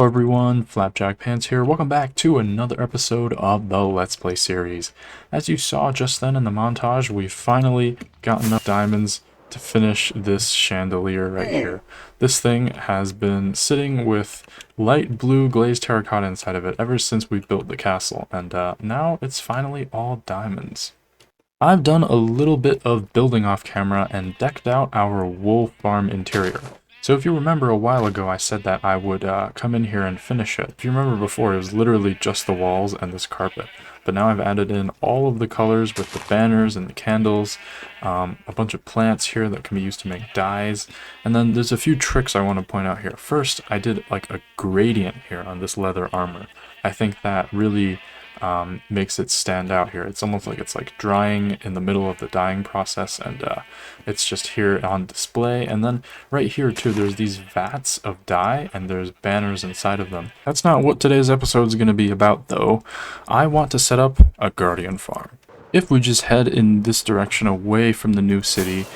everyone, Flapjack Pants here. Welcome back to another episode of the Let's Play series. As you saw just then in the montage, we've finally got enough diamonds to finish this chandelier right here. This thing has been sitting with light blue glazed terracotta inside of it ever since we built the castle, and now it's finally all diamonds. I've done a little bit of building off camera and decked out our wool farm interior. So if you remember a while ago I said that I would come in here and finish it. If you remember before, it was literally just the walls and this carpet. But now I've added in all of the colors with the banners and the candles, a bunch of plants here that can be used to make dyes, and then there's a few tricks I want to point out here. First, I did like a gradient here on this leather armor. I think that really makes it stand out here. It's almost like it's like drying in the middle of the dyeing process, and it's just here on display. And then right here too, there's these vats of dye and there's banners inside of them. That's not what today's episode is going to be about though. I want to set up a guardian farm. If we just head in this direction away from the new city,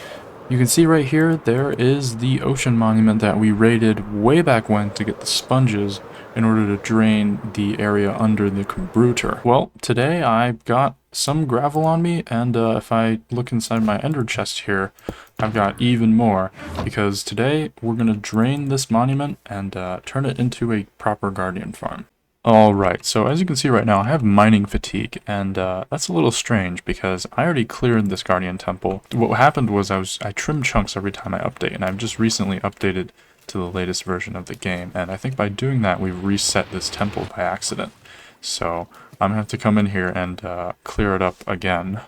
you can see right here there is the ocean monument that we raided way back when to get the sponges in order to drain the area under the Combrutor. Well, today I've got some gravel on me, and if I look inside my ender chest here, I've got even more, because today we're going to drain this monument and turn it into a proper guardian farm. Alright, so as you can see right now, I have mining fatigue, and that's a little strange because I already cleared this guardian temple. What happened was I trim chunks every time I update, and I've just recently updated to the latest version of the game, and I think by doing that we've reset this temple by accident. So I'm gonna have to come in here and clear it up again.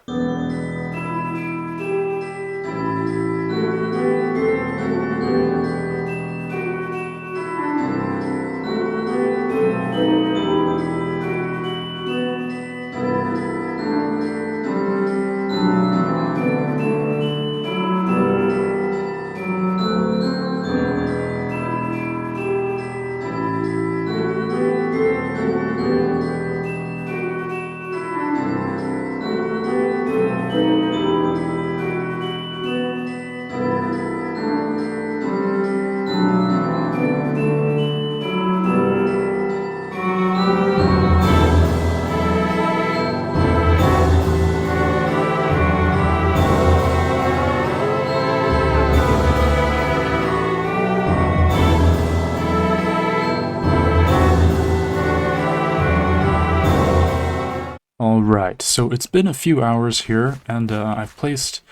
Alright, so it's been a few hours here, and I've placed,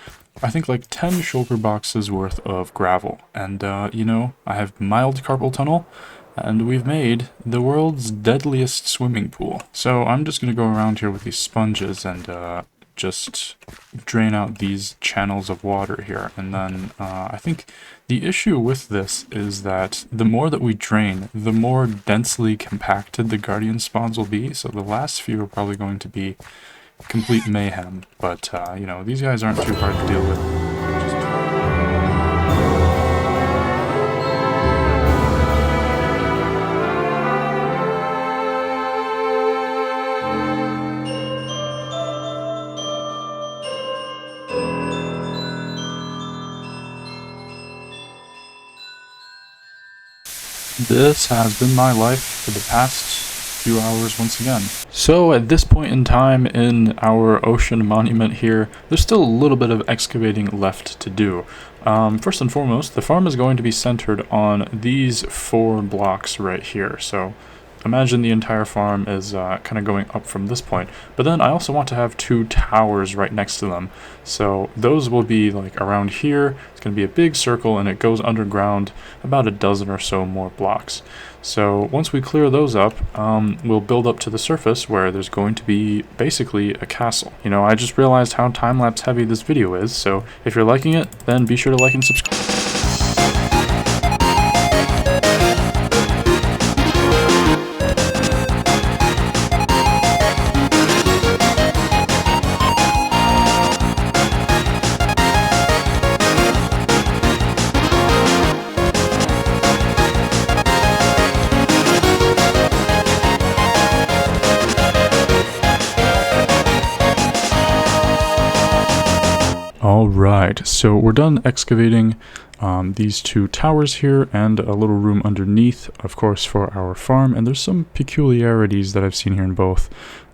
I think, like 10 shulker boxes worth of gravel. And, you know, I have mild carpal tunnel, and we've made the world's deadliest swimming pool. So I'm just going to go around here with these sponges and just drain out these channels of water here. And then I think the issue with this is that the more that we drain, the more densely compacted the guardian spawns will be. So the last few are probably going to be complete mayhem. But, you know, these guys aren't too hard to deal with. This has been my life for the past few hours once again. So at this point in time in our ocean monument here, there's still a little bit of excavating left to do. First and foremost, the farm is going to be centered on these 4 blocks right here. So imagine the entire farm is kind of going up from this point. But then I also want to have 2 towers right next to them. So those will be like around here. It's going to be a big circle, and it goes underground about a dozen or so more blocks. So once we clear those up, we'll build up to the surface where there's going to be basically a castle. You know, I just realized how time-lapse heavy this video is, so if you're liking it, then be sure to like and subscribe. Alright, so we're done excavating these two towers here and a little room underneath, of course, for our farm. And there's some peculiarities that I've seen here in both.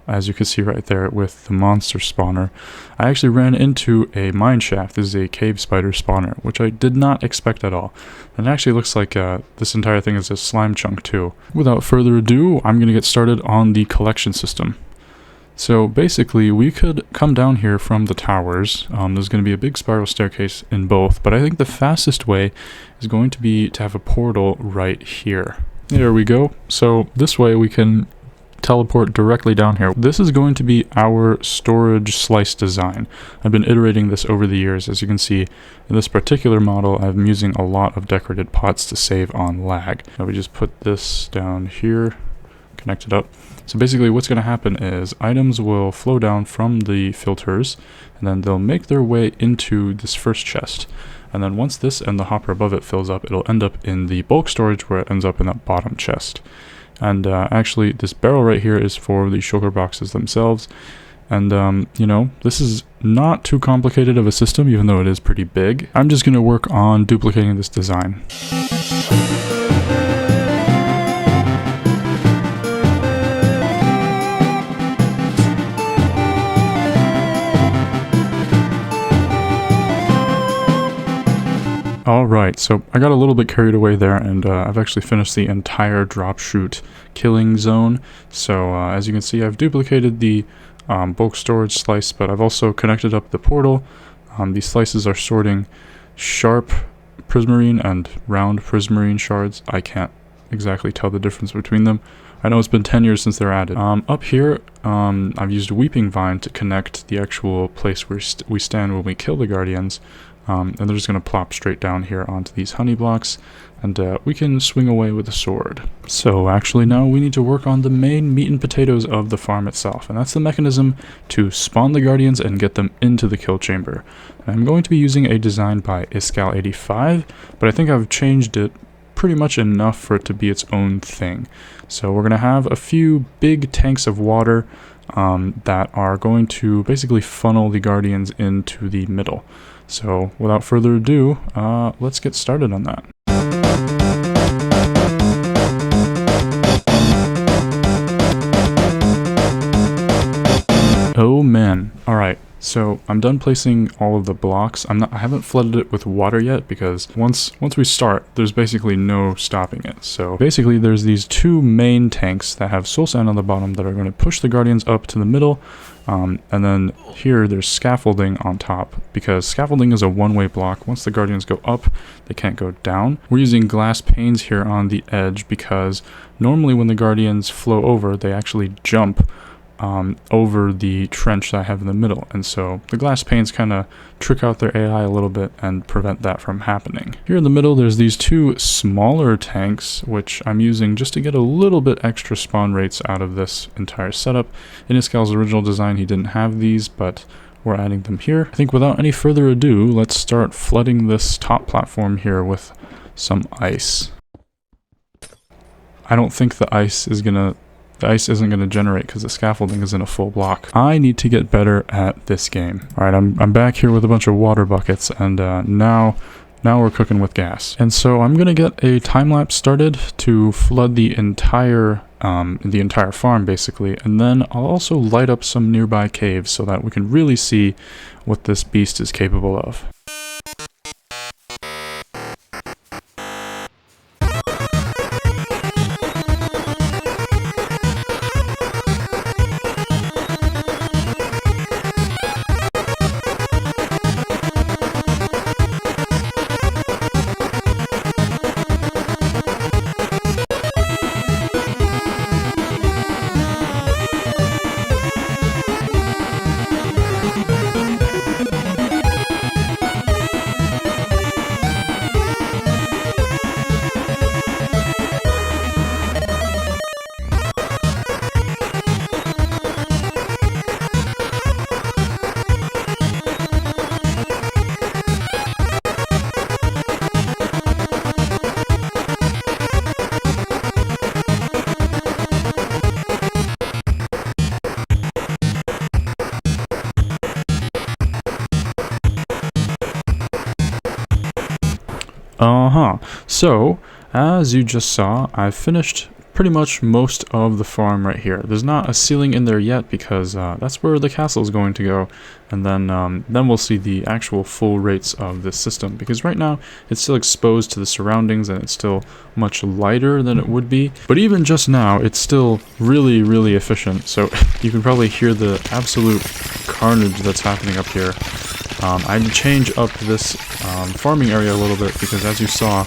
As you can see right there with the monster spawner, I actually ran into a mine shaft. This is a cave spider spawner, which I did not expect at all. And it actually looks like this entire thing is a slime chunk too. Without further ado, I'm going to get started on the collection system. So basically, we could come down here from the towers. There's going to be a big spiral staircase in both, but I think the fastest way is going to be to have a portal right here. There we go. So this way we can teleport directly down here. This is going to be our storage slice design. I've been iterating this over the years. As you can see, in this particular model, I'm using a lot of decorated pots to save on lag. Now we just put this down here, connect it up. So basically what's going to happen is items will flow down from the filters, and then they'll make their way into this first chest. And then once this and the hopper above it fills up, it'll end up in the bulk storage where it ends up in that bottom chest. And actually, this barrel right here is for the shulker boxes themselves. And, you know, this is not too complicated of a system, even though it is pretty big. I'm just going to work on duplicating this design. Alright, so I got a little bit carried away there, and I've actually finished the entire drop chute killing zone. So as you can see, I've duplicated the bulk storage slice, but I've also connected up the portal. These slices are sorting sharp prismarine and round prismarine shards. I can't exactly tell the difference between them. I know it's been 10 years since they're added. Up here, I've used Weeping Vine to connect the actual place where we stand when we kill the Guardians. And they're just going to plop straight down here onto these honey blocks, and we can swing away with a sword. So actually now we need to work on the main meat and potatoes of the farm itself, and that's the mechanism to spawn the Guardians and get them into the kill chamber. And I'm going to be using a design by Iskal85, but I think I've changed it pretty much enough for it to be its own thing. So we're going to have a few big tanks of water that are going to basically funnel the Guardians into the middle. So without further ado, let's get started on that. Oh man, alright. So I'm done placing all of the blocks. I haven't flooded it with water yet because once we start, there's basically no stopping it. So basically there's these two main tanks that have soul sand on the bottom that are going to push the Guardians up to the middle. And then here there's scaffolding on top, because scaffolding is a one-way block. Once the Guardians go up, they can't go down. We're using glass panes here on the edge because normally when the Guardians flow over, they actually jump over the trench that I have in the middle, and so the glass panes kind of trick out their AI a little bit and prevent that from happening. Here in the middle there's these two smaller tanks which I'm using just to get a little bit extra spawn rates out of this entire setup. In Iskal's original design he didn't have these, but we're adding them here. I think without any further ado, let's start flooding this top platform here with some ice. I don't think the ice isn't going to generate because the scaffolding is in a full block. I need to get better at this game. Alright, I'm back here with a bunch of water buckets, and now we're cooking with gas. And so I'm going to get a time-lapse started to flood the entire farm, basically, and then I'll also light up some nearby caves so that we can really see what this beast is capable of. So, as you just saw, I finished pretty much most of the farm right here. There's not a ceiling in there yet because that's where the castle is going to go, and then we'll see the actual full rates of this system, because right now it's still exposed to the surroundings and it's still much lighter than it would be. But even just now, it's still really, really efficient. So you can probably hear the absolute carnage that's happening up here. I had to change up this farming area a little bit because, as you saw,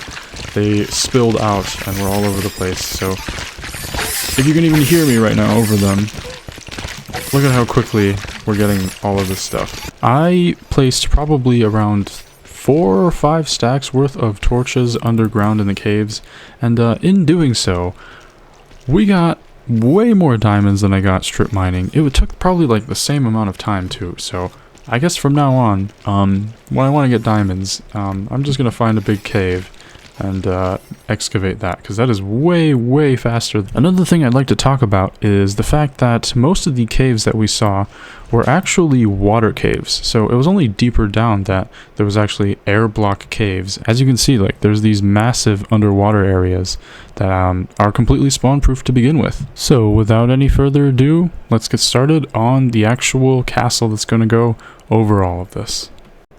they spilled out and were all over the place. So if you can even hear me right now over them, look at how quickly we're getting all of this stuff. I placed probably around 4 or 5 stacks worth of torches underground in the caves, and in doing so, we got way more diamonds than I got strip mining. It took probably like the same amount of time too, so I guess from now on, when I want to get diamonds, I'm just going to find a big cave and excavate that, because that is way, way faster. Another thing I'd like to talk about is the fact that most of the caves that we saw were actually water caves. So it was only deeper down that there was actually air block caves. As you can see, like, there's these massive underwater areas that are completely spawn proof to begin with. So without any further ado, let's get started on the actual castle that's going to go over all of this.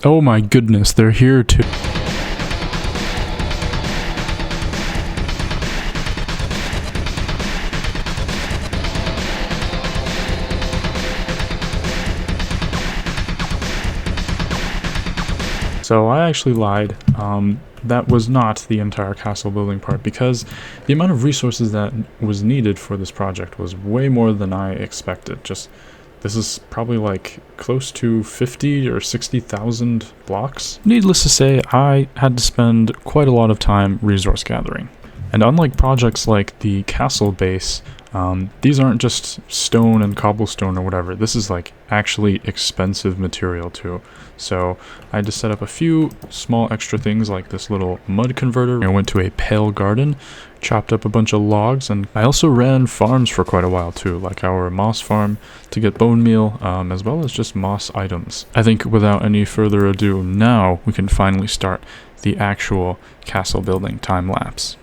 Oh my goodness, they're here too. So I actually lied. That was not the entire castle building part, because the amount of resources that was needed for this project was way more than I expected. This is probably like close to 50 or 60,000 blocks. Needless to say, I had to spend quite a lot of time resource gathering. And unlike projects like the castle base, these aren't just stone and cobblestone or whatever. This is like actually expensive material too. So I had to set up a few small extra things like this little mud converter. I went to a pale garden, chopped up a bunch of logs, and I also ran farms for quite a while too, like our moss farm to get bone meal, as well as just moss items. I think without any further ado, now we can finally start the actual castle building time lapse.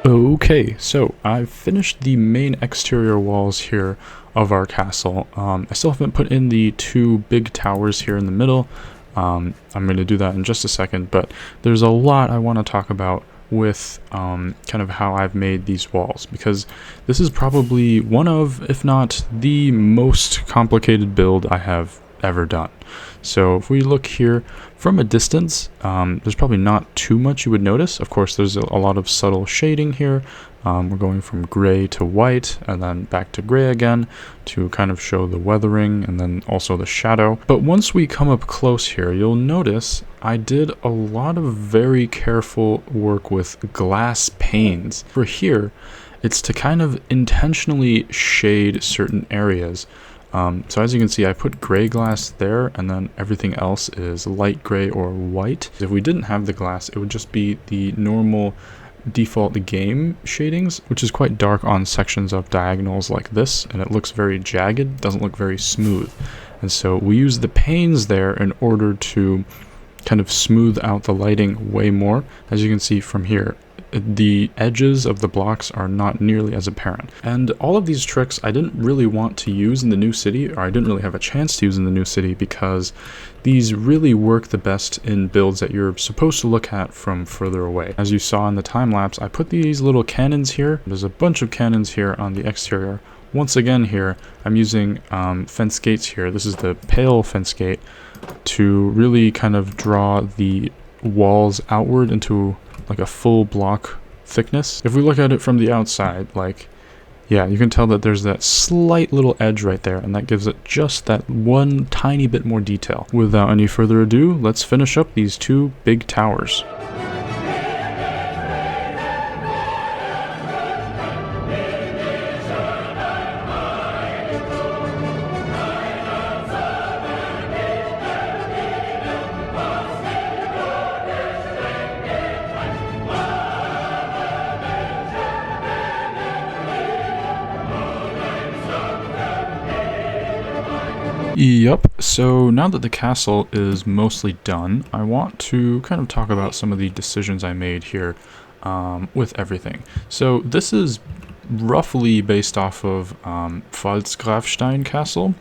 Okay, so I've finished the main exterior walls here of our castle. I still haven't put in the 2 big towers here in the middle. I'm going to do that in just a second, but there's a lot I want to talk about with kind of how I've made these walls, because this is probably one of, if not the most complicated build I have ever done. So if we look here from a distance, there's probably not too much you would notice. Of course, there's a lot of subtle shading here. We're going from gray to white and then back to gray again to kind of show the weathering and then also the shadow. But once we come up close here, you'll notice I did a lot of very careful work with glass panes. For here, it's to kind of intentionally shade certain areas. So as you can see, I put gray glass there, and then everything else is light gray or white. If we didn't have the glass, it would just be the normal default game shadings, which is quite dark on sections of diagonals like this, and it looks very jagged, doesn't look very smooth. And so we use the panes there in order to kind of smooth out the lighting way more. As you can see from here, the edges of the blocks are not nearly as apparent. And all of these tricks I didn't really want to use in the new city, or I didn't really have a chance to use in the new city, because these really work the best in builds that you're supposed to look at from further away. As you saw in the time lapse, I put these little cannons here. There's a bunch of cannons here on the exterior. Once again here, I'm using fence gates here. This is the pale fence gate to really kind of draw the walls outward into like a full block thickness. If we look at it from the outside, like, Yeah, you can tell that there's that slight little edge right there, and that gives it just that one tiny bit more detail. Without any further ado, let's finish up these two big towers. Yep, so now that the castle is mostly done, I want to kind of talk about some of the decisions I made here with everything. So this is roughly based off of Pfalzgrafstein Castle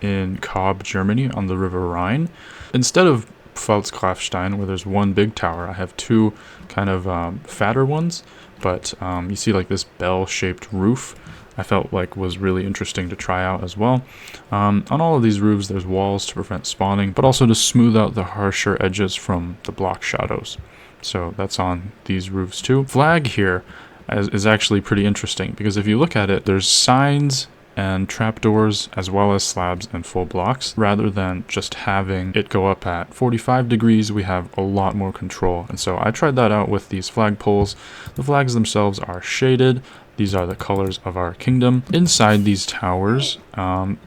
in Cobb, Germany on the River Rhine. Instead of Pfalzgrafstein, where there's one big tower, I have two kind of fatter ones, but you see like this bell-shaped roof I felt like was really interesting to try out as well. On all of these roofs there's walls to prevent spawning, but also to smooth out the harsher edges from the block shadows. So that's on these roofs too. Flag here is actually pretty interesting, because if you look at it, there's signs and trapdoors as well as slabs and full blocks. Rather than just having it go up at 45 degrees, we have a lot more control. And so I tried that out with these flag poles. The flags themselves are shaded. These are the colors of our kingdom. Inside these towers,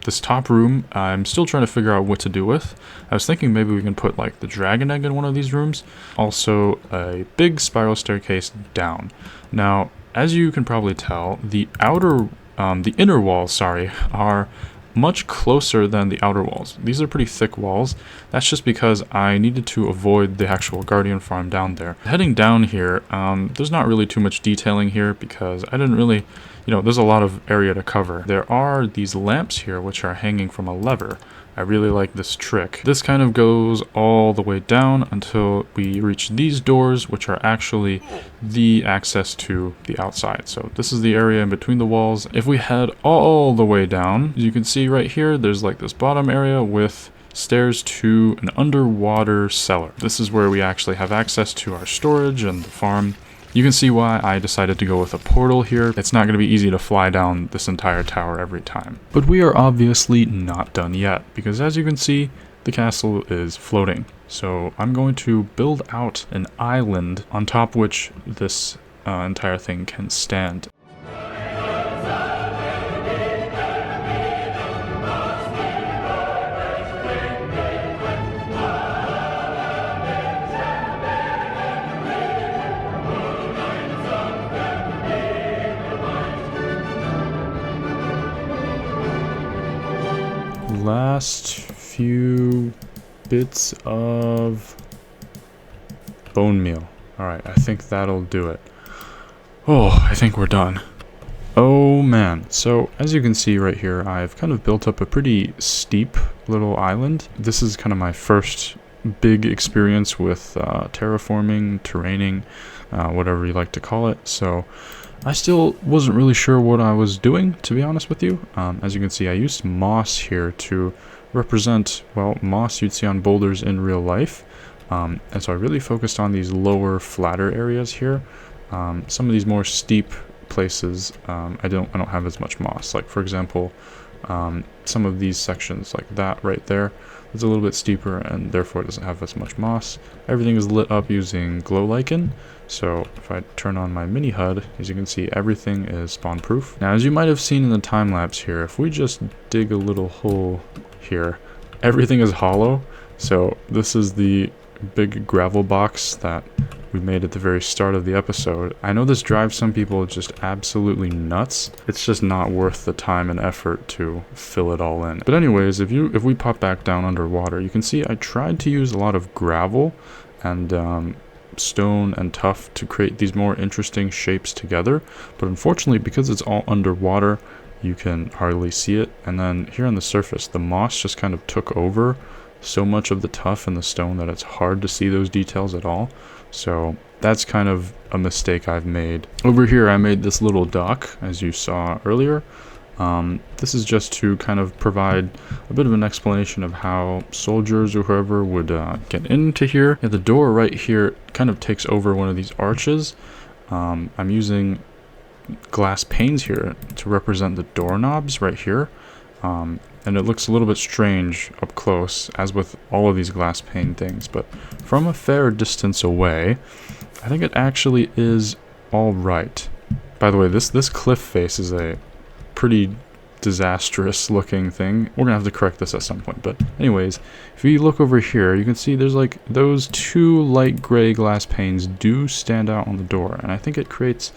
this top room, I'm still trying to figure out what to do with. I was thinking maybe we can put like the dragon egg in one of these rooms. Also a big spiral staircase down. Now, as you can probably tell, the inner walls, are much closer than the outer walls. These are pretty thick walls. That's just because I needed to avoid the actual Guardian farm down there. Heading down here, there's not really too much detailing here because I didn't really, there's a lot of area to cover. There are these lamps here which are hanging from a lever. I really like this trick. This kind of goes all the way down until we reach these doors, which are actually the access to the outside. So this is the area in between the walls. If we head all the way down, you can see right here, there's like this bottom area with stairs to an underwater cellar. This is where we actually have access to our storage and the farm. You can see why I decided to go with a portal here. It's not going to be easy to fly down this entire tower every time. But we are obviously not done yet, because as you can see, the castle is floating. So I'm going to build out an island on top which this entire thing can stand. Last few bits of bone meal. Alright, I think that'll do it. Oh, I think we're done. Oh man, so as you can see right here, I've kind of built up a pretty steep little island. This is kind of my first big experience with terraforming, terraining, whatever you like to call it. So I still wasn't really sure what I was doing, to be honest with you. As you can see, I used moss here to represent, well, moss you'd see on boulders in real life. And so I really focused on these lower, flatter areas here. Some of these more steep places, I don't have as much moss. Like, for example, some of these sections, like that right there, it's a little bit steeper and therefore it doesn't have as much moss. Everything is lit up using glow lichen. So if I turn on my mini HUD, as you can see, everything is spawn proof. Now, as you might have seen in the time lapse here, if we just dig a little hole here, everything is hollow. So this is the big gravel box that we made at the very start of the episode. I know this drives some people just absolutely nuts. It's just not worth the time and effort to fill it all in. But anyways, if we pop back down underwater, you can see I tried to use a lot of gravel and stone and tuff to create these more interesting shapes together. But unfortunately, because it's all underwater, you can hardly see it. And then here on the surface, the moss just kind of took over so much of the tuff and the stone that it's hard to see those details at all. So that's kind of a mistake I've made. Over here I made this little dock, as you saw earlier. This is just to kind of provide a bit of an explanation of how soldiers or whoever would get into here. Yeah, the door right here kind of takes over one of these arches. I'm using glass panes here to represent the doorknobs right here. And it looks a little bit strange up close, as with all of these glass pane things, but from a fair distance away, I think it actually is all right. By the way, this cliff face is a pretty disastrous looking thing. We're gonna have to correct this at some point, but anyways, if you look over here, you can see there's like those two light gray glass panes do stand out on the door, and I think it creates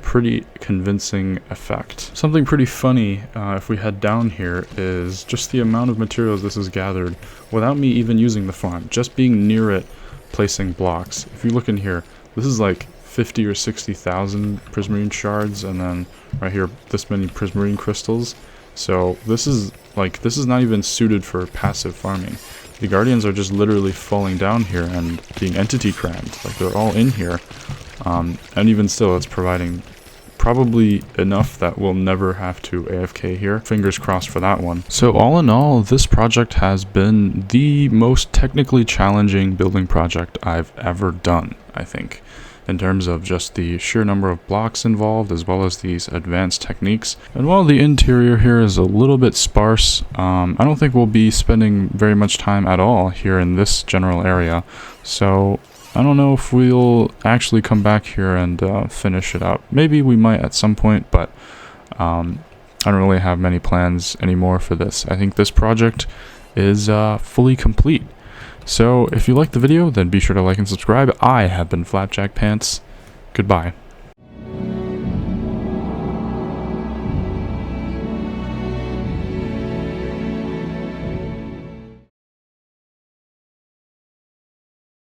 pretty convincing effect. Something pretty funny if we head down here is just the amount of materials this has gathered without me even using the farm, just being near it, placing blocks. If you look in here, this is like 50 or 60,000 prismarine shards, and then right here this many prismarine crystals. So this is not even suited for passive farming. The guardians are just literally falling down here and being entity crammed, like they're all in here. And even still, it's providing probably enough that we'll never have to AFK here. Fingers crossed for that one. So all in all, this project has been the most technically challenging building project I've ever done, I think, in terms of just the sheer number of blocks involved, as well as these advanced techniques. And while the interior here is a little bit sparse, I don't think we'll be spending very much time at all here in this general area. So I don't know if we'll actually come back here and finish it out. Maybe we might at some point, but I don't really have many plans anymore for this. I think this project is fully complete. So if you liked the video, then be sure to like and subscribe. I have been Flapjack Pants. Goodbye.